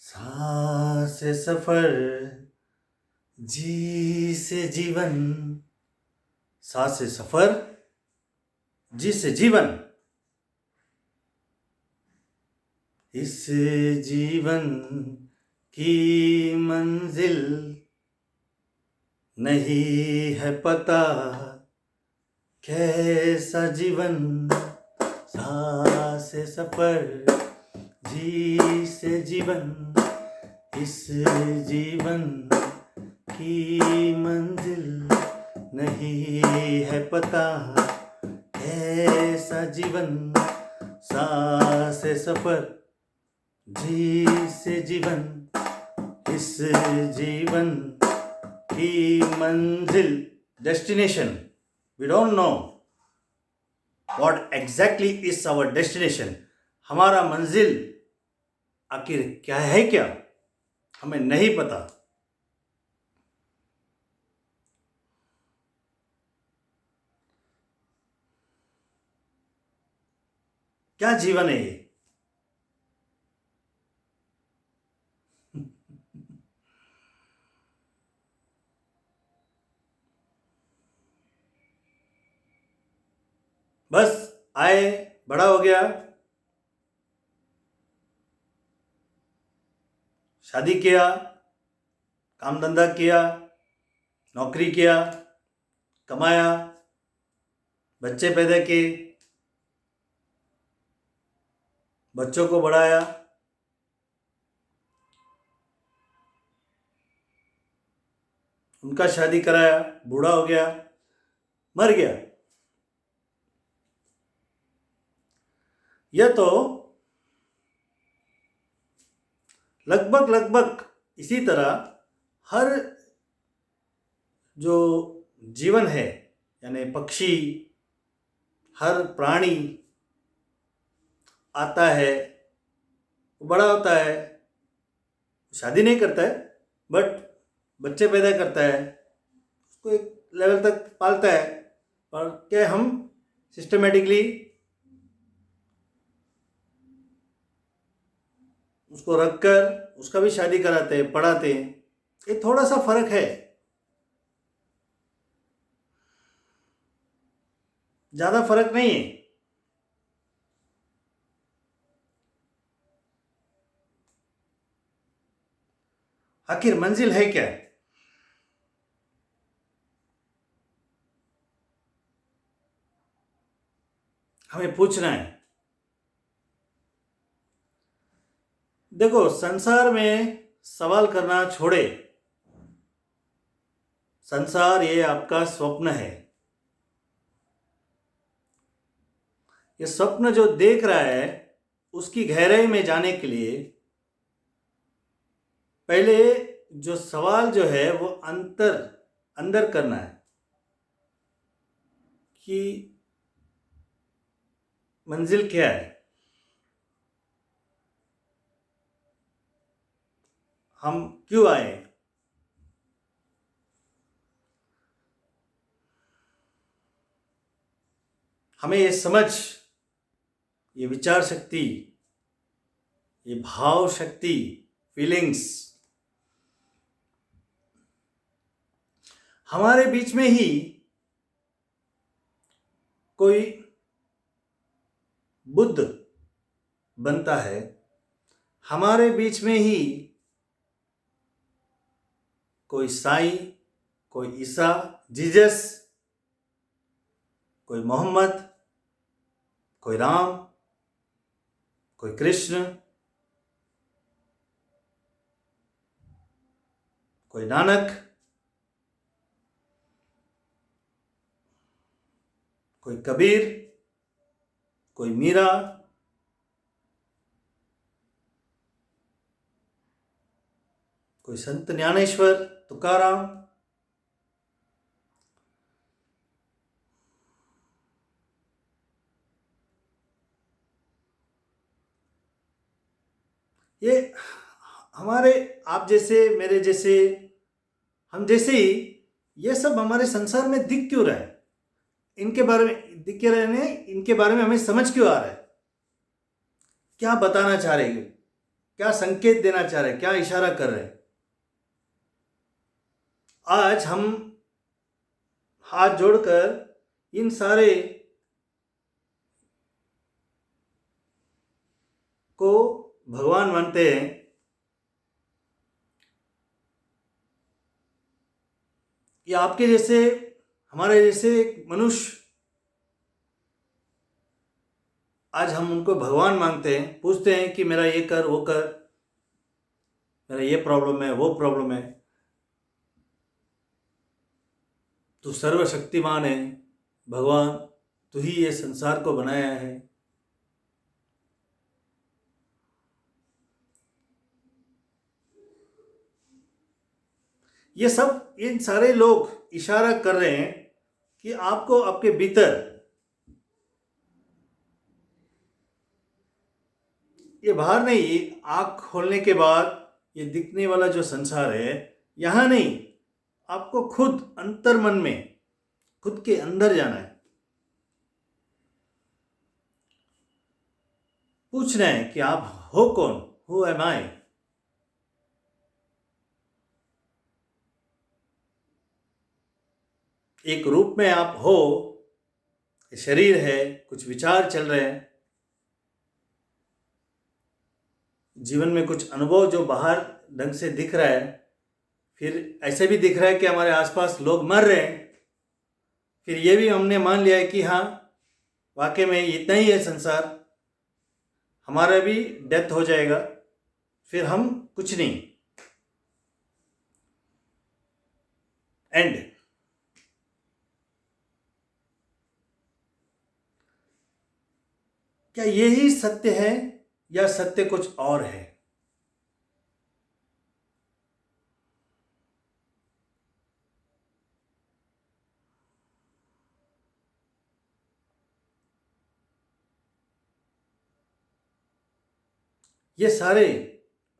सा से सफर, जी से जीवन। सा से सफर, जी से जीवन। इस जीवन की मंजिल नहीं है पता, कैसा जीवन। सा से सफर, जी से जीवन। इस जीवन की मंजिल नहीं है पता, ऐसा जीवन। सा से सफर, जी से जीवन। इस जीवन की मंजिल, destination, we don't know what exactly is our destination. हमारा मंजिल आखिर क्या है, क्या हमें नहीं पता। क्या जीवन है ये? बस आए, बड़ा हो गया, शादी किया, काम धंधा किया, नौकरी किया, कमाया, बच्चे पैदा किए, बच्चों को बढ़ाया, उनका शादी कराया, बूढ़ा हो गया, मर गया। यह तो लगभग इसी तरह हर जो जीवन है, यानी पक्षी, हर प्राणी आता है, बड़ा होता है, शादी नहीं करता है, बट बच्चे पैदा करता है, उसको एक लेवल तक पालता है, और क्या हम सिस्टमेटिकली उसको रखकर उसका भी शादी कराते हैं, पढ़ाते हैं। ये थोड़ा सा फर्क है, ज़्यादा फर्क नहीं है। आखिर मंजिल है क्या? हमें पूछना है। देखो, संसार में सवाल करना छोड़े, संसार ये आपका स्वप्न है। ये स्वप्न जो देख रहा है, उसकी गहराई में जाने के लिए पहले जो सवाल जो है वो अंदर करना है कि मंजिल क्या है, हम क्यों आए। हमें ये समझ, ये विचार शक्ति, ये भाव शक्ति, फीलिंग्स हमारे बीच में ही कोई बुद्ध बनता है, हमारे बीच में ही कोई साईं, कोई ईसा, जीसस, कोई मोहम्मद, कोई राम, कोई कृष्ण, कोई नानक, कोई कबीर, कोई मीरा, कोई संत ज्ञानेश्वर, तुकाराम। ये हमारे, आप जैसे, मेरे जैसे, हम जैसे ही ये सब हमारे संसार में दिख क्यों रहा है? इनके बारे में दिख के रहने, इनके बारे में हमें समझ क्यों आ रहा है? क्या बताना चाह रहे हैं? क्या संकेत देना चाह रहे हैं, क्या इशारा कर रहे हैं। आज हम हाथ जोड़कर इन सारे को भगवान मानते हैं। ये आपके जैसे, हमारे जैसे एक मनुष्य, आज हम उनको भगवान मानते हैं, पूछते हैं कि मेरा ये कर वो कर, मेरा ये प्रॉब्लम है वो प्रॉब्लम है। तू सर्वशक्तिमान है भगवान, तू ही ये संसार को बनाया है। ये सब, इन सारे लोग इशारा कर रहे हैं कि आपको आपके भीतर ये बाहर नहीं, आँख खोलने के बाद ये दिखने वाला जो संसार है, यहाँ नहीं, आपको खुद अंतर मन में, खुद के अंदर जाना है। पूछना है कि आप हो कौन, हु एम आई। एक रूप में आप हो, शरीर है, कुछ विचार चल रहे हैं, जीवन में कुछ अनुभव जो बाहर ढंग से दिख रहा है, फिर ऐसे भी दिख रहा है कि हमारे आसपास लोग मर रहे हैं, फिर ये भी हमने मान लिया है कि हाँ वाकई में इतना ही है संसार, हमारा भी डेथ हो जाएगा, फिर हम कुछ नहीं, एंड। क्या यही सत्य है या सत्य कुछ और है? ये सारे,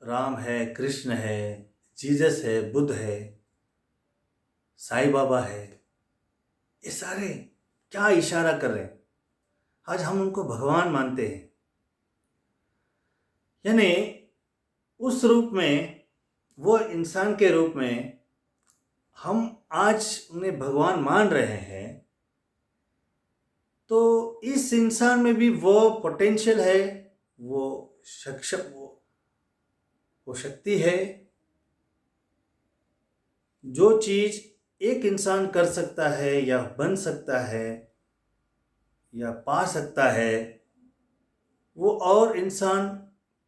राम है, कृष्ण है, जीसस है, बुद्ध है, साईं बाबा है, ये सारे क्या इशारा कर रहे हैं? आज हम उनको भगवान मानते हैं, यानी उस रूप में, वो इंसान के रूप में हम आज उन्हें भगवान मान रहे हैं। तो इस इंसान में भी वो पोटेंशियल है, वो सक्षम, वो शक्ति है, जो चीज़ एक इंसान कर सकता है या बन सकता है या पा सकता है, वो और इंसान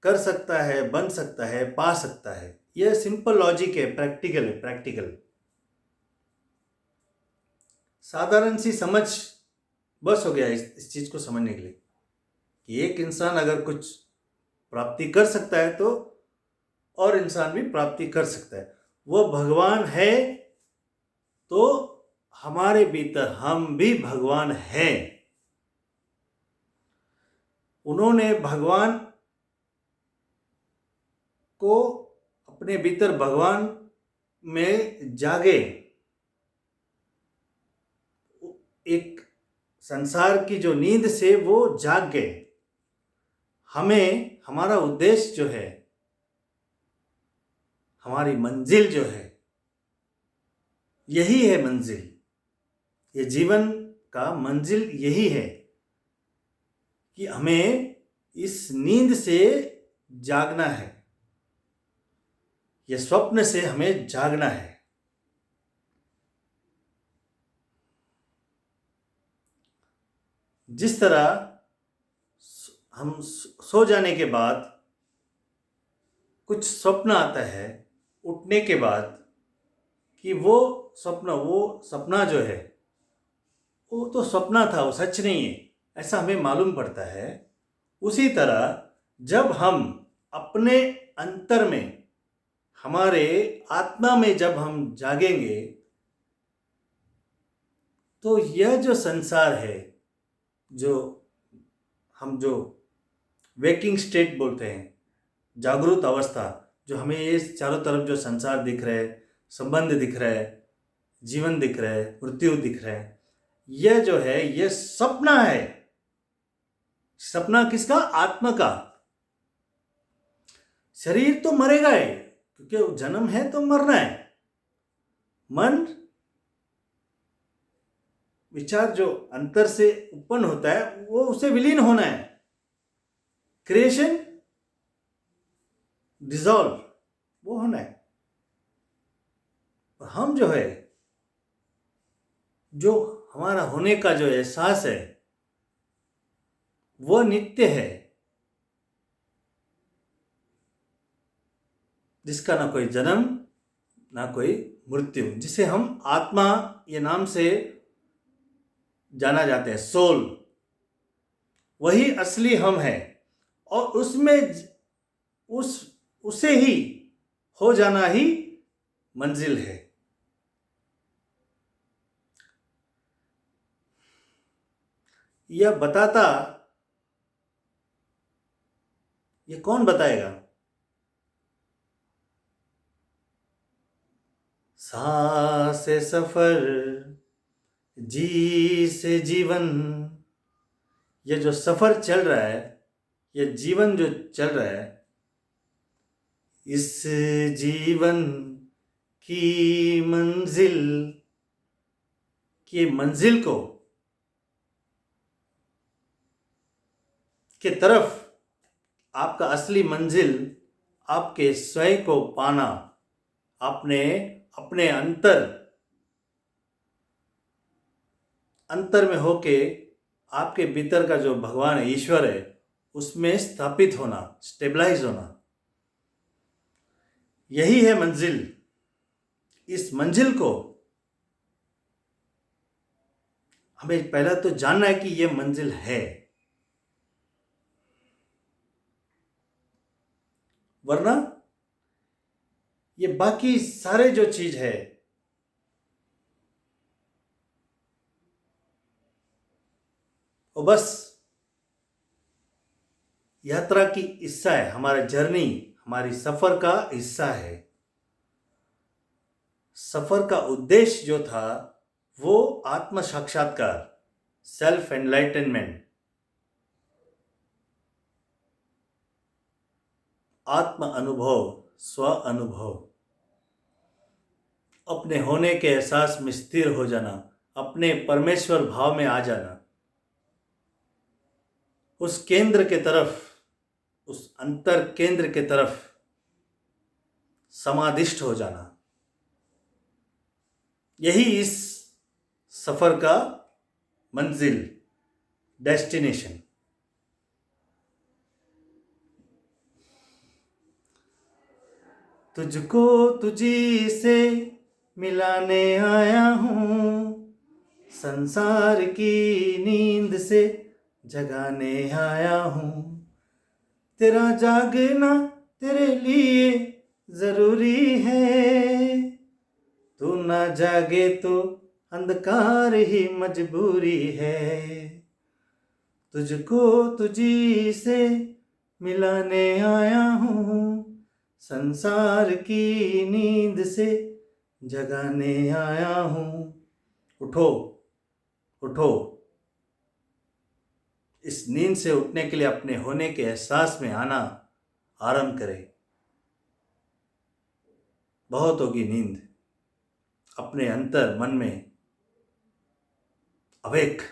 कर सकता है, बन सकता है, पा सकता है। यह सिंपल लॉजिक है, प्रैक्टिकल है, प्रैक्टिकल। साधारण सी समझ बस हो गया इस चीज़ को समझने के लिए कि एक इंसान अगर कुछ प्राप्ति कर सकता है तो और इंसान भी प्राप्ति कर सकता है। वो भगवान है तो हमारे भीतर हम भी भगवान हैं। उन्होंने भगवान को अपने भीतर भगवान में जागे, एक संसार की जो नींद से वो जाग गए। हमें हमारा उद्देश्य जो है, हमारी मंजिल जो है, यही है मंजिल। ये जीवन का मंजिल यही है कि हमें इस नींद से जागना है, ये स्वप्न से हमें जागना है। जिस तरह हम सो जाने के बाद कुछ स्वप्न आता है उठने के बाद, कि वो सपना जो है वो तो सपना था, वो सच नहीं है, ऐसा हमें मालूम पड़ता है। उसी तरह जब हम अपने अंतर में, हमारे आत्मा में जब हम जागेंगे, तो यह जो संसार है, जो हम जो वेकिंग स्टेट बोलते हैं, जागरूक अवस्था, जो हमें ये चारों तरफ जो संसार दिख रहा है, संबंध दिख रहा है, जीवन दिख रहा है, मृत्यु दिख रहा है, यह जो है यह सपना है। सपना किसका? आत्मा का। शरीर तो मरेगा ही, क्योंकि जन्म है तो मरना है। मन विचार जो अंतर से उत्पन्न होता है वो उसे विलीन होना है। क्रिएशन डिसॉल्व वो होना है। और हम जो है, जो हमारा होने का जो एहसास है वह नित्य है, जिसका ना कोई जन्म ना कोई मृत्यु, जिसे हम आत्मा ये नाम से जाना जाते हैं, सोल। वही असली हम है और उसमें उसे ही हो जाना ही मंजिल है। यह बताता, ये कौन बताएगा? सा से सफर, जी से जीवन। ये जो सफर चल रहा है, ये जीवन जो चल रहा है, इस जीवन की मंजिल को के तरफ, आपका असली मंजिल आपके स्वयं को पाना, अपने अंतर में होके आपके भीतर का जो भगवान है, ईश्वर है, उसमें स्थापित होना, स्टेबलाइज होना, यही है मंजिल। इस मंजिल को हमें पहला तो जानना है कि यह मंजिल है, वरना ये बाकी सारे जो चीज है वो बस यात्रा की हिस्सा है, हमारा जर्नी, हमारी सफर का हिस्सा है। सफर का उद्देश्य जो था वो आत्म साक्षात्कार, सेल्फ एनलाइटनमेंट, आत्म अनुभव, स्व अनुभव, अपने होने के एहसास में स्थिर हो जाना, अपने परमेश्वर भाव में आ जाना, उस केंद्र के तरफ, उस अंतर केंद्र के तरफ समाधिष्ठ हो जाना, यही इस सफर का मंजिल, डेस्टिनेशन। तुझको तुझी से मिलाने आया हूँ, संसार की नींद से जगाने आया हूँ। तेरा जागना तेरे लिए जरूरी है, तू ना जागे तो अंधकार ही मजबूरी है। तुझको तुझी से मिलाने आया हूँ, संसार की नींद से जगाने आया हूँ। उठो उठो, इस नींद से उठने के लिए अपने होने के एहसास में आना आरंभ करें। बहुत होगी नींद, अपने अंतर मन में अवेक